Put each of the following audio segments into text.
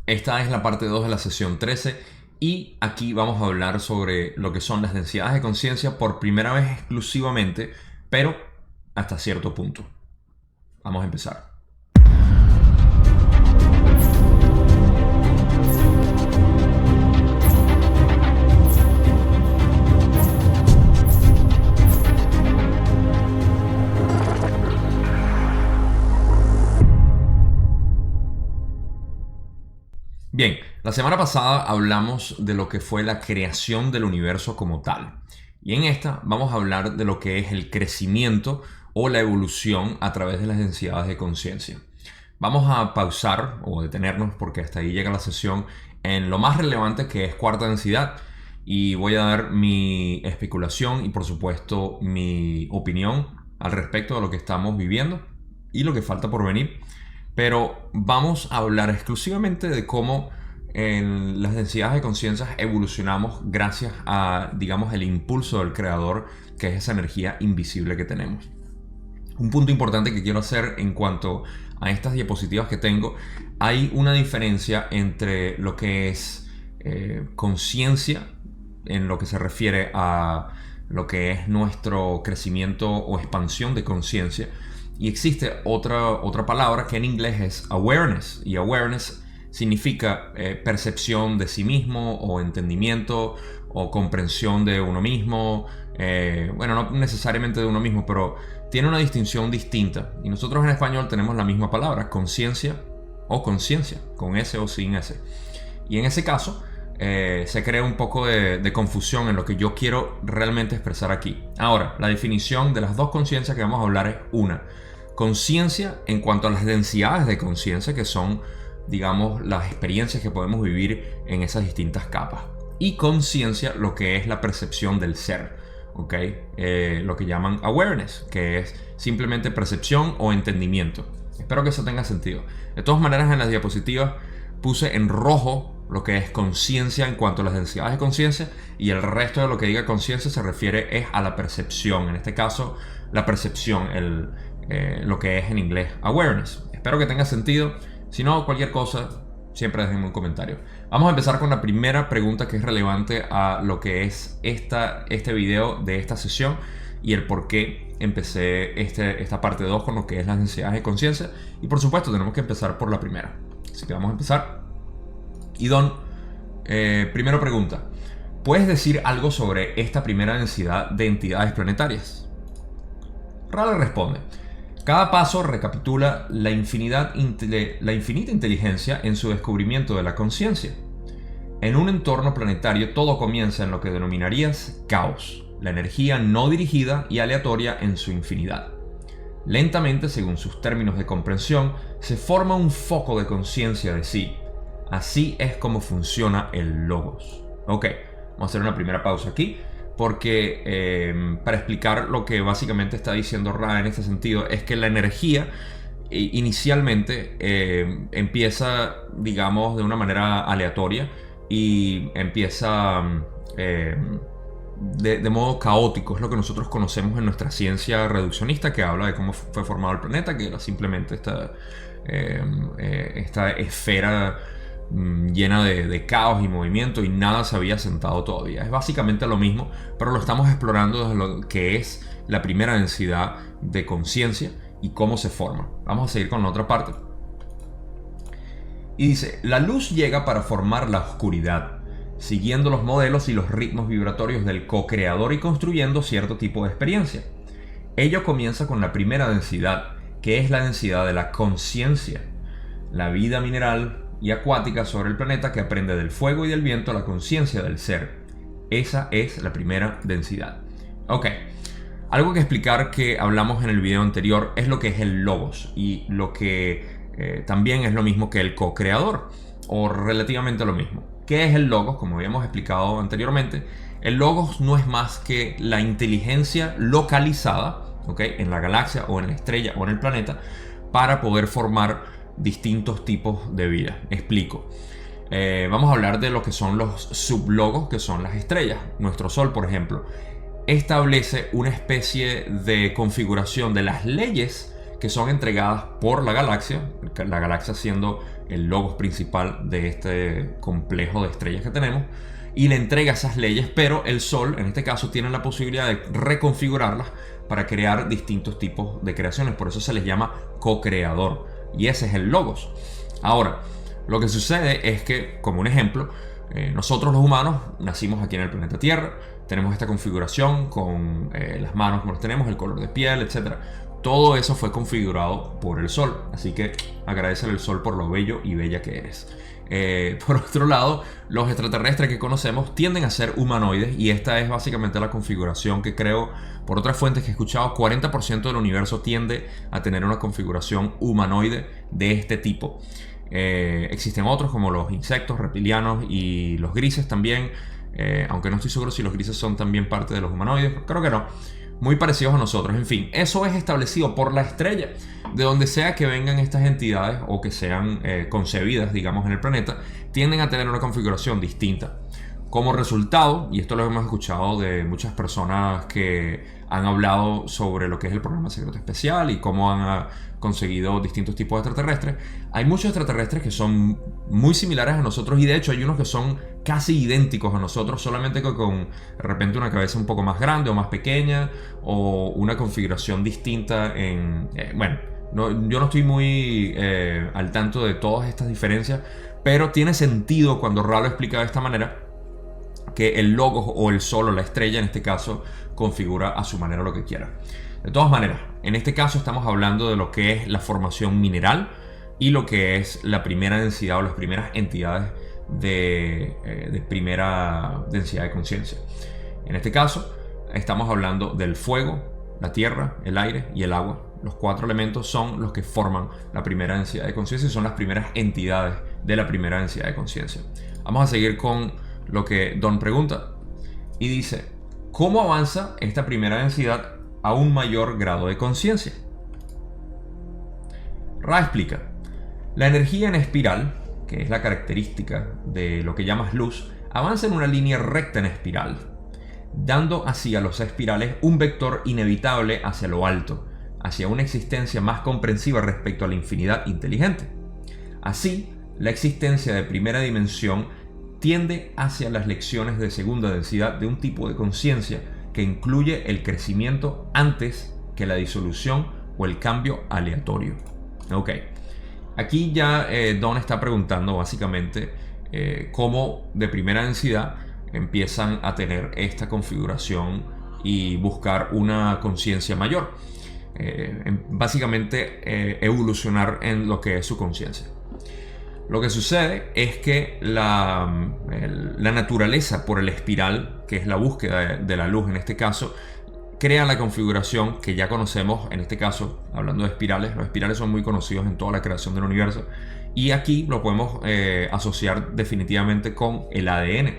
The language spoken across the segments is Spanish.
Esta es la parte 2 de la sesión 13 y aquí vamos a hablar sobre lo que son las densidades de conciencia por primera vez exclusivamente, pero hasta cierto punto. Vamos a empezar. Bien, la semana pasada hablamos de lo que fue la creación del universo como tal. Y en esta vamos a hablar de lo que es el crecimiento o la evolución a través de las densidades de conciencia. Vamos a pausar o detenernos porque hasta ahí llega la sesión en lo más relevante, que es cuarta densidad, y voy a dar mi especulación y por supuesto mi opinión al respecto de lo que estamos viviendo y lo que falta por venir. Pero vamos a hablar exclusivamente de cómo en las densidades de conciencia evolucionamos gracias a, digamos, el impulso del creador, que es esa energía invisible que tenemos. Un punto importante que quiero hacer en cuanto a estas diapositivas que tengo: hay una diferencia entre lo que es conciencia en lo que se refiere a lo que es nuestro crecimiento o expansión de conciencia, y existe otra palabra que en inglés es awareness, y awareness significa percepción de sí mismo o entendimiento o comprensión de uno mismo. Bueno, no necesariamente de uno mismo, pero tiene una distinción distinta. Y nosotros en español tenemos la misma palabra, conciencia o conciencia, con S o sin S. Y en ese caso se crea un poco de confusión en lo que yo quiero realmente expresar aquí. Ahora, la definición de las dos conciencias que vamos a hablar es una: conciencia en cuanto a las densidades de conciencia, que son, digamos, las experiencias que podemos vivir en esas distintas capas. Y conciencia, lo que es la percepción del ser, ¿ok? Lo que llaman awareness, que es simplemente percepción o entendimiento. Espero que eso tenga sentido. De todas maneras, en las diapositivas puse en rojo lo que es conciencia en cuanto a las densidades de conciencia, y el resto de lo que diga conciencia se refiere es a la percepción. En este caso, la percepción, lo que es en inglés awareness. Espero que tenga sentido. Si no, cualquier cosa, siempre déjenme un comentario. Vamos a empezar con la primera pregunta que es relevante a lo que es este video de esta sesión y el por qué empecé esta parte 2 con lo que es las densidades de conciencia. Y por supuesto tenemos que empezar por la primera. Así que vamos a empezar. Y Don, primera pregunta: ¿puedes decir algo sobre esta primera densidad de entidades planetarias? Raleigh responde: cada paso recapitula la infinita inteligencia en su descubrimiento de la conciencia. En un entorno planetario todo comienza en lo que denominarías caos, la energía no dirigida y aleatoria en su infinidad. Lentamente, según sus términos de comprensión, se forma un foco de conciencia de sí. Así es como funciona el logos. Ok, vamos a hacer una primera pausa aquí, porque para explicar lo que básicamente está diciendo Ra en este sentido, es que la energía inicialmente empieza, digamos, de una manera aleatoria y empieza de modo caótico. Es lo que nosotros conocemos en nuestra ciencia reduccionista, que habla de cómo fue formado el planeta, que era simplemente esta esfera llena de caos y movimiento, y nada se había sentado todavía. Es básicamente lo mismo, pero lo estamos explorando desde lo que es la primera densidad de conciencia y cómo se forma. Vamos a seguir con la otra parte. Y dice: la luz llega para formar la oscuridad, siguiendo los modelos y los ritmos vibratorios del co-creador y construyendo cierto tipo de experiencia. Ello comienza con la primera densidad, que es la densidad de la conciencia. La vida mineral y acuática sobre el planeta, que aprende del fuego y del viento la conciencia del ser. Esa es la primera densidad. Ok, algo que explicar que hablamos en el video anterior es lo que es el logos, y lo que también es lo mismo que el co-creador, o relativamente lo mismo. ¿Qué es el logos? Como habíamos explicado anteriormente, el logos no es más que la inteligencia localizada, ¿ok?, en la galaxia o en la estrella o en el planeta, para poder formar distintos tipos de vida. Explico. Vamos a hablar de lo que son los sublogos, que son las estrellas. Nuestro Sol, por ejemplo, establece una especie de configuración de las leyes que son entregadas por la galaxia siendo el logos principal de este complejo de estrellas que tenemos, y le entrega esas leyes, pero el Sol, en este caso, tiene la posibilidad de reconfigurarlas para crear distintos tipos de creaciones. Por eso se les llama co-creador, y ese es el logos. Ahora, lo que sucede es que, como un ejemplo, nosotros los humanos nacimos aquí en el planeta Tierra, tenemos esta configuración con las manos como las tenemos, el color de piel, etc. Todo eso fue configurado por el Sol, así que agradecele al Sol por lo bello y bella que eres. Por otro lado, los extraterrestres que conocemos tienden a ser humanoides, y esta es básicamente la configuración que creo, por otras fuentes que he escuchado, 40% del universo tiende a tener una configuración humanoide de este tipo. Existen otros como los insectos, reptilianos y los grises también, aunque no estoy seguro si los grises son también parte de los humanoides, creo que no. Muy parecidos a nosotros. En fin, eso es establecido por la estrella. De donde sea que vengan estas entidades o que sean concebidas, digamos, en el planeta, tienden a tener una configuración distinta. Como resultado, y esto lo hemos escuchado de muchas personas que han hablado sobre lo que es el programa secreto especial y cómo han conseguido distintos tipos de extraterrestres, hay muchos extraterrestres que son muy similares a nosotros, y de hecho hay unos que son casi idénticos a nosotros, solamente que con de repente una cabeza un poco más grande o más pequeña, o una configuración distinta en... bueno, yo no estoy muy al tanto de todas estas diferencias, pero tiene sentido cuando Ra lo explica de esta manera, que el logos o el sol o la estrella en este caso configura a su manera lo que quiera. De todas maneras, en este caso estamos hablando de lo que es la formación mineral y lo que es la primera densidad o las primeras entidades de primera densidad de conciencia. En este caso estamos hablando del fuego, la tierra, el aire y el agua. Los 4 elementos son los que forman la primera densidad de conciencia y son las primeras entidades de la primera densidad de conciencia. Vamos a seguir con lo que Don pregunta y dice: ¿cómo avanza esta primera densidad a un mayor grado de conciencia? Ra explica: la energía en espiral, que es la característica de lo que llamas luz, avanza en una línea recta en espiral, dando así a los espirales un vector inevitable hacia lo alto, hacia una existencia más comprensiva respecto a la infinidad inteligente. Así, la existencia de primera dimensión tiende hacia las lecciones de segunda densidad de un tipo de conciencia que incluye el crecimiento antes que la disolución o el cambio aleatorio. Ok, aquí ya Don está preguntando básicamente cómo de primera densidad empiezan a tener esta configuración y buscar una conciencia mayor. Básicamente evolucionar en lo que es su conciencia. Lo que sucede es que la naturaleza por el espiral, que es la búsqueda de la luz en este caso, crea la configuración que ya conocemos, en este caso, hablando de espirales. Los espirales son muy conocidos en toda la creación del universo, y aquí lo podemos asociar definitivamente con el ADN.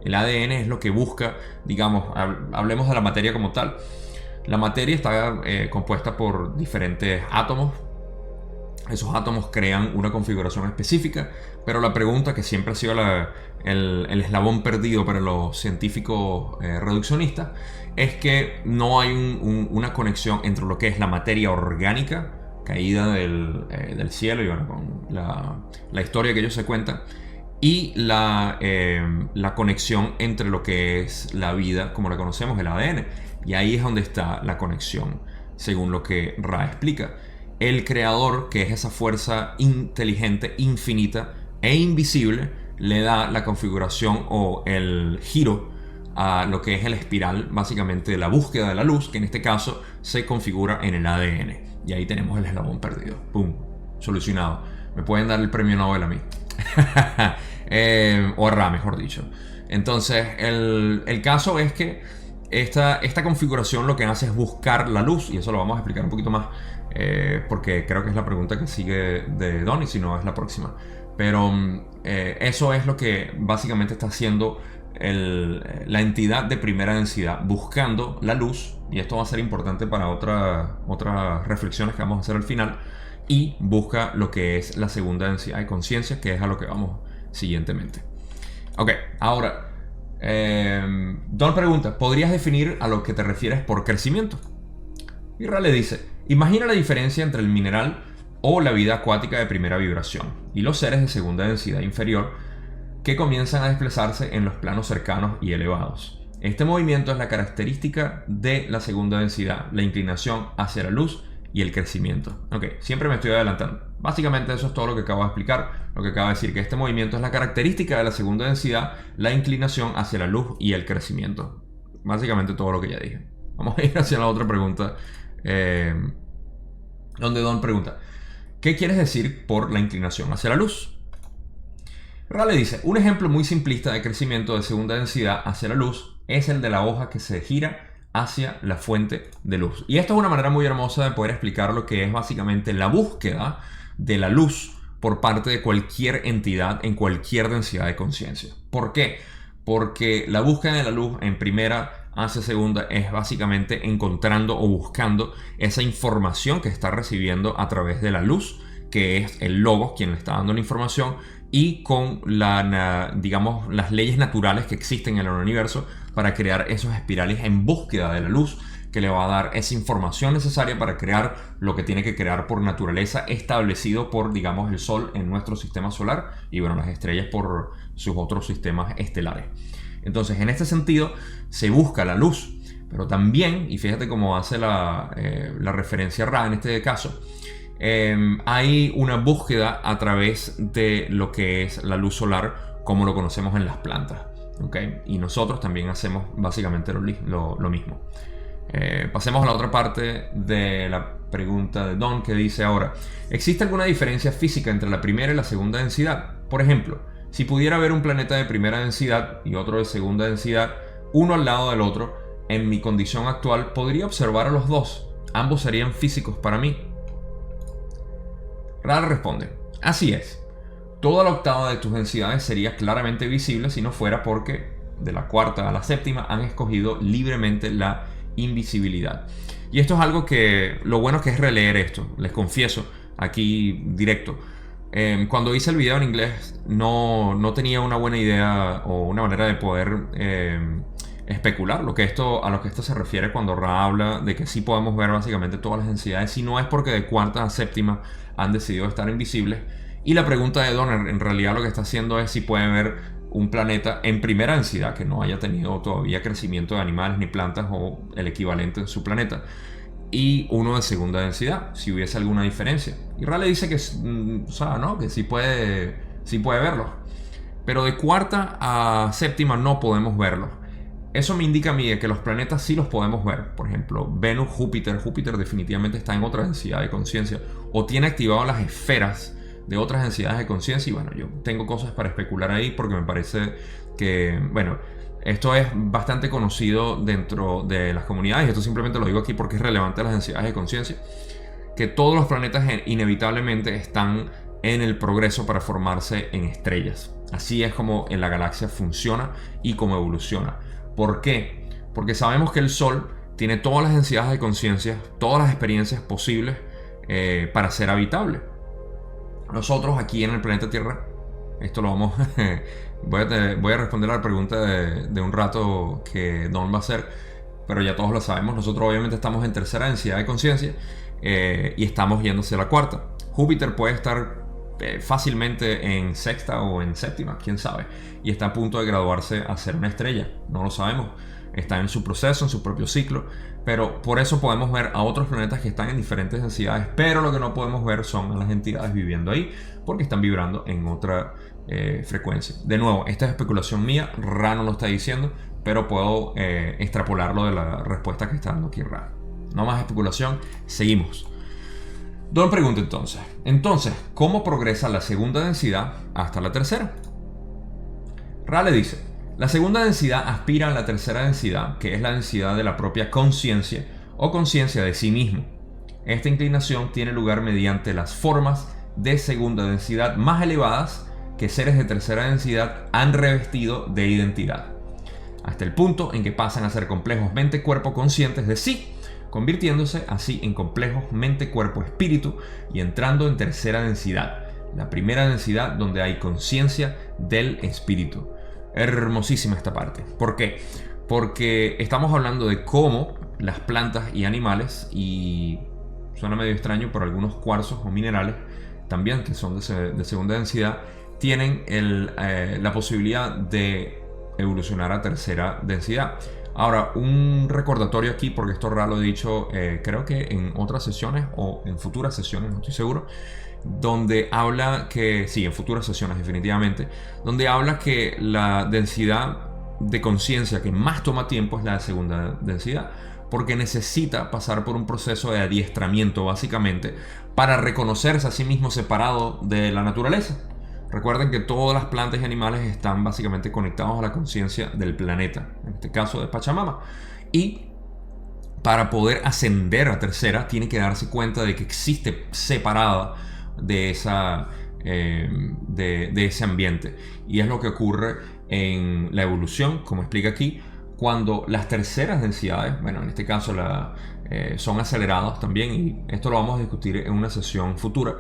El ADN es lo que busca, digamos, hablemos de la materia como tal. La materia está compuesta por diferentes átomos. Esos átomos crean una configuración específica, pero la pregunta que siempre ha sido el eslabón perdido para los científicos reduccionistas es que no hay una conexión entre lo que es la materia orgánica caída del cielo, y bueno, con la historia que ellos se cuentan, y la conexión entre lo que es la vida como la conocemos, el ADN. Y ahí es donde está la conexión, según lo que Ra explica. El creador, que es esa fuerza inteligente, infinita e invisible, le da la configuración o el giro a lo que es el espiral, básicamente de la búsqueda de la luz, que en este caso se configura en el ADN. Y ahí tenemos el eslabón perdido. ¡Pum! Solucionado. Me pueden dar el premio Nobel a mí. O a Ra, mejor dicho. Entonces, el caso es que esta configuración lo que hace es buscar la luz, y eso lo vamos a explicar un poquito más, porque creo que es la pregunta que sigue de Don, y si no es la próxima. Pero eso es lo que básicamente está haciendo la entidad de primera densidad, buscando la luz, y esto va a ser importante para otras reflexiones que vamos a hacer al final, y busca lo que es la segunda densidad de conciencia, que es a lo que vamos siguientemente. Ok, ahora Don pregunta: ¿podrías definir a lo que te refieres por crecimiento? Y Ra le dice: imagina la diferencia entre el mineral o la vida acuática de primera vibración, y los seres de segunda densidad inferior que comienzan a desplazarse en los planos cercanos y elevados. Este movimiento es la característica de la segunda densidad, la inclinación hacia la luz y el crecimiento. Ok, siempre me estoy adelantando. Básicamente eso es todo lo que acabo de explicar, lo que acabo de decir, que este movimiento es la característica de la segunda densidad, la inclinación hacia la luz y el crecimiento. Básicamente todo lo que ya dije. Vamos a ir hacia la otra pregunta, donde Don pregunta, ¿qué quieres decir por la inclinación hacia la luz? Rale dice, un ejemplo muy simplista de crecimiento de segunda densidad hacia la luz es el de la hoja que se gira hacia la fuente de luz. Y esto es una manera muy hermosa de poder explicar lo que es básicamente la búsqueda de la luz por parte de cualquier entidad en cualquier densidad de conciencia. ¿Por qué? Porque la búsqueda de la luz en primera hacia segunda es básicamente encontrando o buscando esa información que está recibiendo a través de la luz, que es el logos quien le está dando la información, y con digamos, las leyes naturales que existen en el universo para crear esos espirales en búsqueda de la luz que le va a dar esa información necesaria para crear lo que tiene que crear por naturaleza, establecido por, digamos, el Sol en nuestro sistema solar y, bueno, las estrellas por sus otros sistemas estelares. Entonces, en este sentido, se busca la luz, pero también, y fíjate cómo hace la referencia Ra en este caso, hay una búsqueda a través de lo que es la luz solar como lo conocemos en las plantas, ¿okay? Y nosotros también hacemos básicamente lo mismo. Pasemos a la otra parte de la pregunta de Don, que dice ahora, ¿existe alguna diferencia física entre la primera y la segunda densidad? Por ejemplo, si pudiera haber un planeta de primera densidad y otro de segunda densidad, uno al lado del otro, en mi condición actual, ¿podría observar a los dos? ¿Ambos serían físicos para mí? Ra responde, así es. Toda la octava de tus densidades sería claramente visible si no fuera porque de la cuarta a la séptima han escogido libremente la invisibilidad. Y esto es algo que lo bueno que es releer esto, les confieso aquí directo. Cuando hice el video en inglés no tenía una buena idea o una manera de poder especular a lo que esto se refiere cuando Ra habla de que sí podemos ver básicamente todas las densidades, si no es porque de cuarta a séptima han decidido estar invisibles. Y la pregunta de Don en realidad lo que está haciendo es si puede ver un planeta en primera densidad que no haya tenido todavía crecimiento de animales ni plantas o el equivalente en su planeta, y uno de segunda densidad, si hubiese alguna diferencia. Y Ra le dice que, que sí puede verlos, pero de cuarta a séptima no podemos verlos. Eso me indica a mí que los planetas sí los podemos ver. Por ejemplo, Venus, Júpiter definitivamente está en otra densidad de conciencia o tiene activado las esferas de otras densidades de conciencia. Y bueno, yo tengo cosas para especular ahí porque me parece que, bueno, esto es bastante conocido dentro de las comunidades, y esto simplemente lo digo aquí porque es relevante a las densidades de conciencia, que todos los planetas inevitablemente están en el progreso para formarse en estrellas. Así es como en la galaxia funciona y cómo evoluciona. ¿Por qué? Porque sabemos que el Sol tiene todas las densidades de conciencia, todas las experiencias posibles para ser habitable. Nosotros aquí en el planeta Tierra, esto lo vamos voy a responder a la pregunta de un rato que Don va a hacer, pero ya todos lo sabemos. Nosotros obviamente estamos en tercera densidad de conciencia y estamos yendo hacia la cuarta. Júpiter puede estar fácilmente en sexta o en séptima, quién sabe, y está a punto de graduarse a ser una estrella, no lo sabemos. Está en su proceso, en su propio ciclo, pero por eso podemos ver a otros planetas que están en diferentes densidades, pero lo que no podemos ver son a las entidades viviendo ahí porque están vibrando en otra frecuencia. De nuevo, esta es especulación mía, Ra no lo está diciendo, pero puedo extrapolarlo de la respuesta que está dando aquí Ra. No más especulación, seguimos. Don pregunta entonces, ¿cómo progresa la segunda densidad hasta la tercera? Ra le dice, la segunda densidad aspira a la tercera densidad, que es la densidad de la propia conciencia o conciencia de sí mismo. Esta inclinación tiene lugar mediante las formas de segunda densidad más elevadas que seres de tercera densidad han revestido de identidad, hasta el punto en que pasan a ser complejos mente-cuerpo conscientes de sí, convirtiéndose así en complejos mente-cuerpo-espíritu y entrando en tercera densidad, la primera densidad donde hay conciencia del espíritu. Hermosísima esta parte. ¿Por qué? Porque estamos hablando de cómo las plantas y animales y suena medio extraño, pero algunos cuarzos o minerales también, que son de segunda densidad, tienen la posibilidad de evolucionar a tercera densidad. Ahora, un recordatorio aquí, porque esto Ra lo he dicho, creo que en otras sesiones o en futuras sesiones, no estoy seguro, donde habla que, sí, en futuras sesiones definitivamente, donde habla que la densidad de conciencia que más toma tiempo es la de segunda densidad, porque necesita pasar por un proceso de adiestramiento básicamente para reconocerse a sí mismo separado de la naturaleza. Recuerden que todas las plantas y animales están básicamente conectados a la conciencia del planeta, en este caso de Pachamama. Y para poder ascender a tercera, tiene que darse cuenta de que existe separada de ese ambiente. Y es lo que ocurre en la evolución, como explica aquí, cuando las terceras densidades, bueno, en este caso son aceleradas también, y esto lo vamos a discutir en una sesión futura.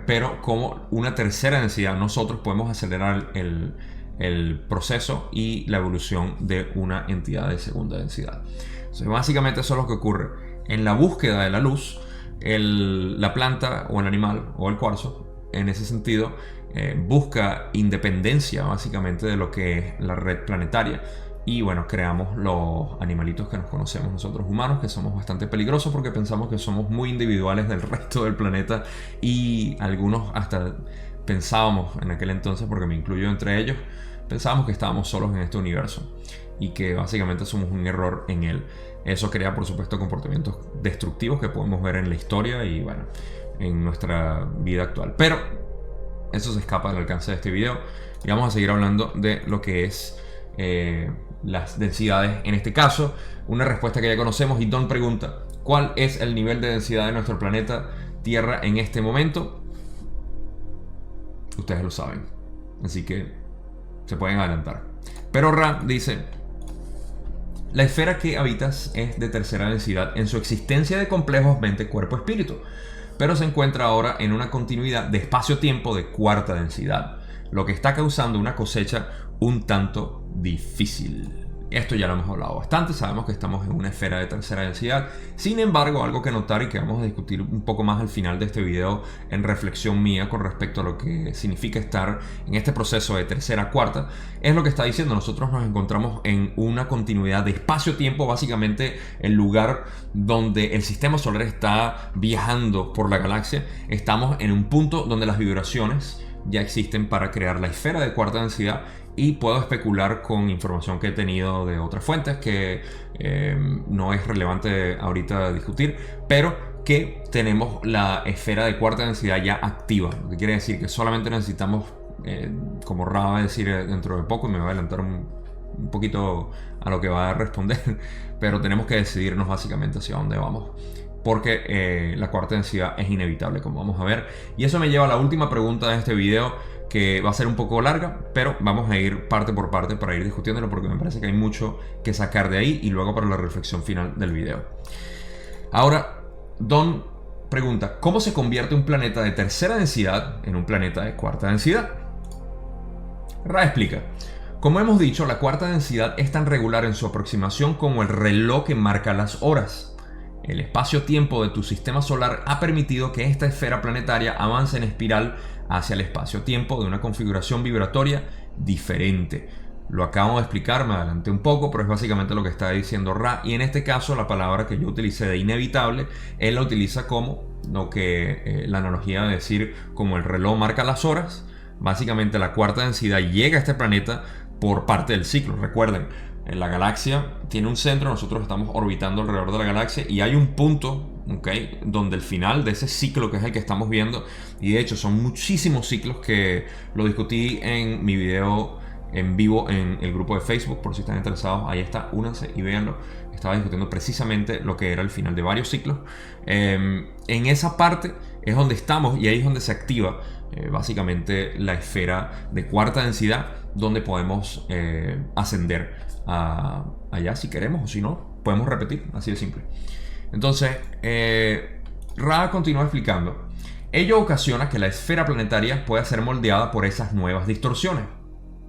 Pero como una tercera densidad nosotros podemos acelerar el proceso y la evolución de una entidad de segunda densidad. Entonces, básicamente eso es lo que ocurre en la búsqueda de la luz. La planta o el animal o el cuarzo, en ese sentido, busca independencia básicamente de lo que es la red planetaria. Y bueno, creamos los animalitos que nos conocemos nosotros humanos, que somos bastante peligrosos porque pensamos que somos muy individuales del resto del planeta, y algunos hasta pensábamos en aquel entonces, porque me incluyo entre ellos, pensábamos que estábamos solos en este universo y que básicamente somos un error en él. Eso crea, por supuesto, comportamientos destructivos que podemos ver en la historia y bueno, en nuestra vida actual. Pero eso se escapa del alcance de este video y vamos a seguir hablando de lo que es las densidades en este caso. Una respuesta que ya conocemos, y Don pregunta: ¿cuál es el nivel de densidad de nuestro planeta Tierra en este momento? Ustedes lo saben, así que se pueden adelantar. Pero Ra dice: la esfera que habitas es de tercera densidad en su existencia de complejos mente, cuerpo, espíritu, pero se encuentra ahora en una continuidad de espacio-tiempo de cuarta densidad, lo que está causando una cosecha un tanto difícil. Esto ya lo hemos hablado bastante, sabemos que estamos en una esfera de tercera densidad. Sin embargo, algo que notar y que vamos a discutir un poco más al final de este video en reflexión mía con respecto a lo que significa estar en este proceso de tercera a cuarta, es lo que está diciendo. Nosotros nos encontramos en una continuidad de espacio-tiempo, básicamente el lugar donde el sistema solar está viajando por la galaxia. Estamos en un punto donde las vibraciones ya existen para crear la esfera de cuarta densidad, y puedo especular con información que he tenido de otras fuentes que no es relevante ahorita discutir, pero que tenemos la esfera de cuarta densidad ya activa, lo que quiere decir que solamente necesitamos, como Ra va a decir dentro de poco, y me va a adelantar un poquito a lo que va a responder, pero tenemos que decidirnos básicamente hacia dónde vamos, porque la cuarta densidad es inevitable, como vamos a ver. Y eso me lleva a la última pregunta de este video, que va a ser un poco larga, pero vamos a ir parte por parte para ir discutiéndolo, porque me parece que hay mucho que sacar de ahí y luego para la reflexión final del video. Ahora, Don pregunta: ¿cómo se convierte un planeta de tercera densidad en un planeta de cuarta densidad? Ra explica: como hemos dicho, la cuarta densidad es tan regular en su aproximación como el reloj que marca las horas. El espacio-tiempo de tu sistema solar ha permitido que esta esfera planetaria avance en espiral hacia el espacio-tiempo de una configuración vibratoria diferente. Lo acabo de explicar, me adelanté un poco, pero es básicamente lo que está diciendo Ra. Y en este caso, la palabra que yo utilicé de inevitable, él la utiliza como lo que la analogía de decir como el reloj marca las horas. Básicamente la cuarta densidad llega a este planeta por parte del ciclo. Recuerden, la galaxia tiene un centro, nosotros estamos orbitando alrededor de la galaxia y hay un punto, ¿okay?, donde el final de ese ciclo, que es el que estamos viendo, y de hecho son muchísimos ciclos, que lo discutí en mi video en vivo en el grupo de Facebook, por si están interesados, ahí está, únanse y véanlo. Estaba discutiendo precisamente lo que era el final de varios ciclos. En esa parte es donde estamos, y ahí es donde se activa básicamente la esfera de cuarta densidad, donde podemos ascender allá si queremos, o si no, podemos repetir, así de simple. Entonces, Ra continúa explicando: ello ocasiona que la esfera planetaria pueda ser moldeada por esas nuevas distorsiones.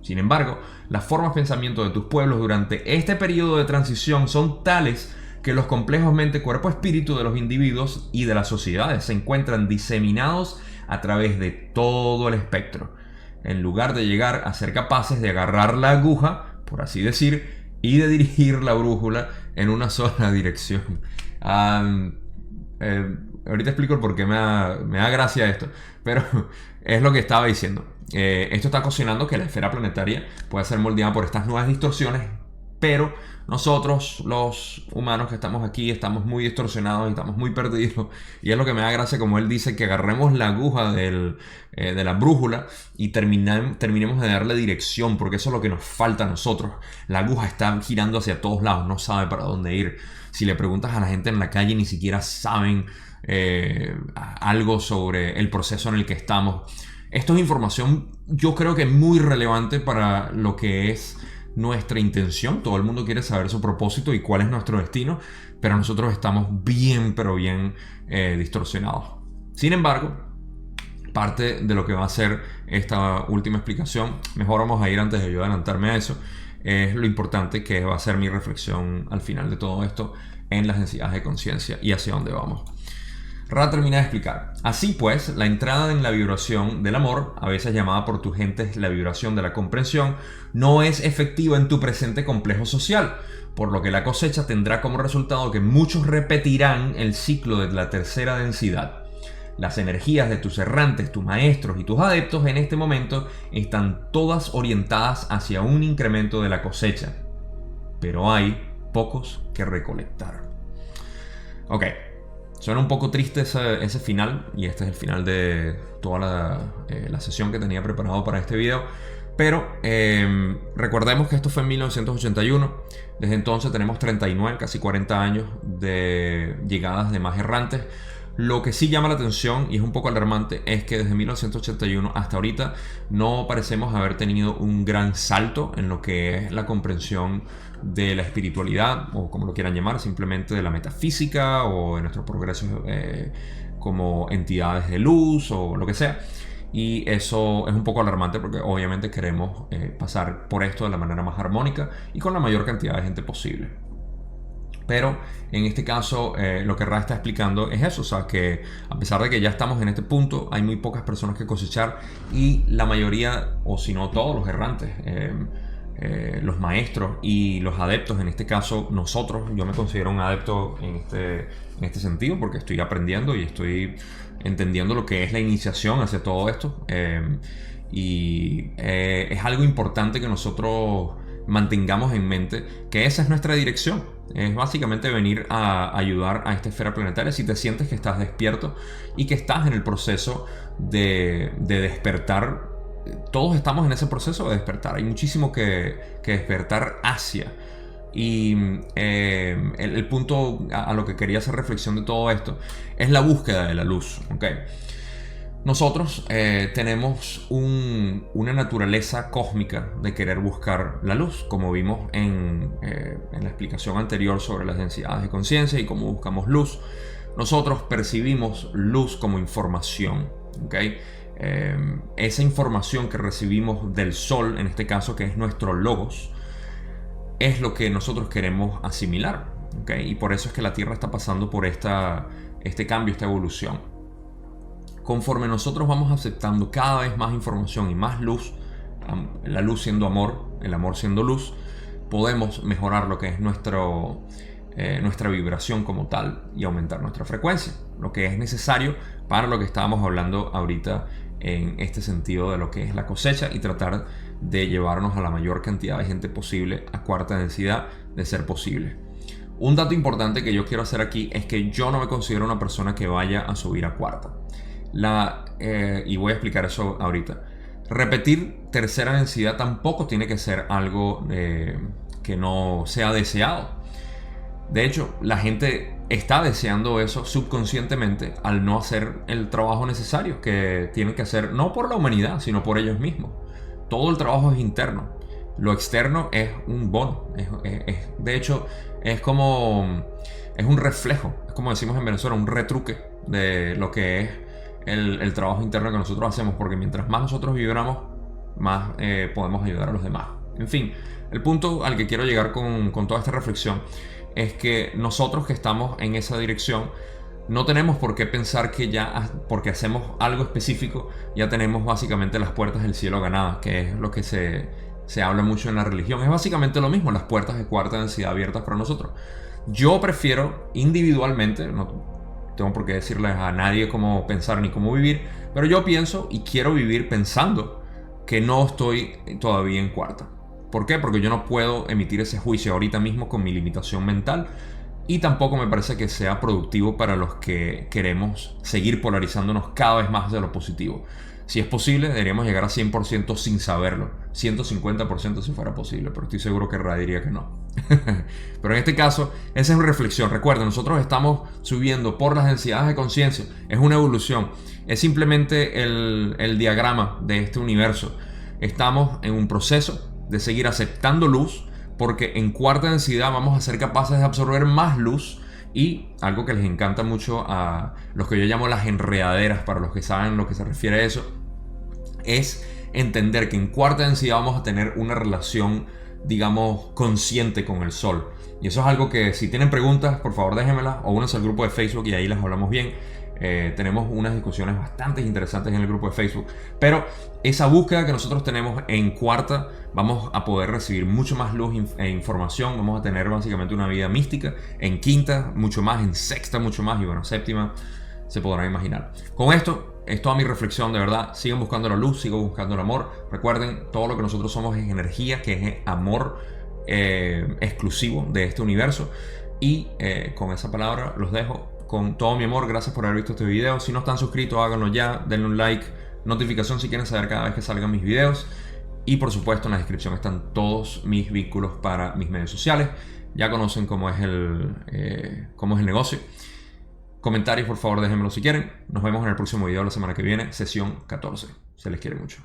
Sin embargo, las formas de pensamiento de tus pueblos durante este periodo de transición son tales que los complejos mente, cuerpo, espíritu de los individuos y de las sociedades se encuentran diseminados a través de todo el espectro, en lugar de llegar a ser capaces de agarrar la aguja, por así decir, y de dirigir la brújula en una sola dirección. Ahorita explico el por qué me da gracia esto, pero es lo que estaba diciendo. Esto está ocasionando que la esfera planetaria pueda ser moldeada por estas nuevas distorsiones, pero nosotros, los humanos que estamos aquí, estamos muy distorsionados y estamos muy perdidos. Y es lo que me da gracia, como él dice, que agarremos la aguja de la brújula y terminemos de darle dirección, porque eso es lo que nos falta a nosotros. La aguja está girando hacia todos lados, no sabe para dónde ir. Si le preguntas a la gente en la calle, ni siquiera saben algo sobre el proceso en el que estamos. Esto es información, yo creo que muy relevante para lo que es nuestra intención. Todo el mundo quiere saber su propósito y cuál es nuestro destino, pero nosotros estamos bien, pero bien distorsionados. Sin embargo, parte de lo que va a ser esta última explicación, mejor vamos a ir antes de yo adelantarme a eso, es lo importante que va a ser mi reflexión al final de todo esto en las densidades de conciencia y hacia dónde vamos. Ra termina de explicar. Así pues, la entrada en la vibración del amor, a veces llamada por tu gente la vibración de la comprensión, no es efectiva en tu presente complejo social, por lo que la cosecha tendrá como resultado que muchos repetirán el ciclo de la tercera densidad. Las energías de tus errantes, tus maestros y tus adeptos en este momento están todas orientadas hacia un incremento de la cosecha, pero hay pocos que recolectar. Ok. Suena un poco triste ese final, y este es el final de toda la sesión que tenía preparado para este video. Pero recordemos que esto fue en 1981. Desde entonces tenemos 39, casi 40 años de llegadas de más errantes. Lo que sí llama la atención y es un poco alarmante es que desde 1981 hasta ahorita no parecemos haber tenido un gran salto en lo que es la comprensión de la espiritualidad, o como lo quieran llamar, simplemente de la metafísica o de nuestros progresos como entidades de luz o lo que sea. Y eso es un poco alarmante porque obviamente queremos pasar por esto de la manera más armónica y con la mayor cantidad de gente posible. Pero en este caso lo que Ra está explicando es eso, o sea que a pesar de que ya estamos en este punto, hay muy pocas personas que cosechar y la mayoría, o si no todos los errantes, los maestros y los adeptos, en este caso nosotros, yo me considero un adepto en este sentido porque estoy aprendiendo y estoy entendiendo lo que es la iniciación hacia todo esto, y es algo importante que nosotros mantengamos en mente que esa es nuestra dirección. Es básicamente venir a ayudar a esta esfera planetaria. Si te sientes que estás despierto y que estás en el proceso de despertar, todos estamos en ese proceso de despertar. Hay muchísimo que despertar hacia. Y el punto a lo que quería hacer reflexión de todo esto es la búsqueda de la luz, ¿okay? Nosotros tenemos una naturaleza cósmica de querer buscar la luz, como vimos en la explicación anterior sobre las densidades de conciencia y cómo buscamos luz. Nosotros percibimos luz como información, ¿okay? Esa información que recibimos del sol, en este caso que es nuestro logos, es lo que nosotros queremos asimilar, ¿okay? Y por eso es que la Tierra está pasando por este cambio, esta evolución. Conforme nosotros vamos aceptando cada vez más información y más luz, la luz siendo amor, el amor siendo luz, podemos mejorar lo que es nuestra vibración como tal y aumentar nuestra frecuencia, lo que es necesario para lo que estábamos hablando ahorita en este sentido de lo que es la cosecha y tratar de llevarnos a la mayor cantidad de gente posible a cuarta densidad de ser posible. Un dato importante que yo quiero hacer aquí es que yo no me considero una persona que vaya a subir a cuarta. Y voy a explicar eso ahorita. Repetir tercera densidad tampoco tiene que ser algo que no sea deseado. De hecho, la gente está deseando eso subconscientemente al no hacer el trabajo necesario que tienen que hacer, no por la humanidad, sino por ellos mismos. Todo el trabajo es interno. Lo externo es un bono. De hecho, es un reflejo. Es como decimos en Venezuela, un retruque de lo que es el trabajo interno que nosotros hacemos, porque mientras más nosotros vibramos, más podemos ayudar a los demás. En fin, el punto al que quiero llegar con toda esta reflexión es que nosotros que estamos en esa dirección no tenemos por qué pensar que ya porque hacemos algo específico ya tenemos básicamente las puertas del cielo ganadas, que es lo que se habla mucho en la religión. Es básicamente lo mismo, las puertas de cuarta densidad abiertas para nosotros. Yo prefiero individualmente, no tengo por qué decirles a nadie cómo pensar ni cómo vivir, pero yo pienso y quiero vivir pensando que no estoy todavía en cuarta. ¿Por qué? Porque yo no puedo emitir ese juicio ahorita mismo con mi limitación mental y tampoco me parece que sea productivo para los que queremos seguir polarizándonos cada vez más de lo positivo. Si es posible, deberíamos llegar a 100% sin saberlo. 150% si fuera posible, pero estoy seguro que Ra diría que no. Pero en este caso, esa es mi reflexión. Recuerden, nosotros estamos subiendo por las densidades de conciencia. Es una evolución. Es simplemente el diagrama de este universo. Estamos en un proceso de seguir aceptando luz, porque en cuarta densidad vamos a ser capaces de absorber más luz. Y algo que les encanta mucho a los que yo llamo las enredaderas, para los que saben lo que se refiere a eso, es entender que en cuarta densidad vamos a tener una relación, digamos, consciente con el sol. Y eso es algo que, si tienen preguntas, por favor déjenmelas o únanse al grupo de Facebook y ahí las hablamos bien. Tenemos unas discusiones bastante interesantes en el grupo de Facebook. Pero esa búsqueda que nosotros tenemos en cuarta, vamos a poder recibir mucho más luz e información. Vamos a tener básicamente una vida mística. En quinta, mucho más. En sexta, mucho más. Y bueno, séptima, se podrán imaginar. Con esto es toda mi reflexión, de verdad. Sigan buscando la luz, sigan buscando el amor. Recuerden, todo lo que nosotros somos es energía, que es amor exclusivo de este universo. Y con esa palabra los dejo con todo mi amor. Gracias por haber visto este video. Si no están suscritos, háganlo ya. Denle un like, notificación si quieren saber cada vez que salgan mis videos. Y por supuesto en la descripción están todos mis vínculos para mis medios sociales. Ya conocen cómo es el negocio. Comentarios por favor déjenmelo si quieren. Nos vemos en el próximo video la semana que viene, sesión 14. Se les quiere mucho.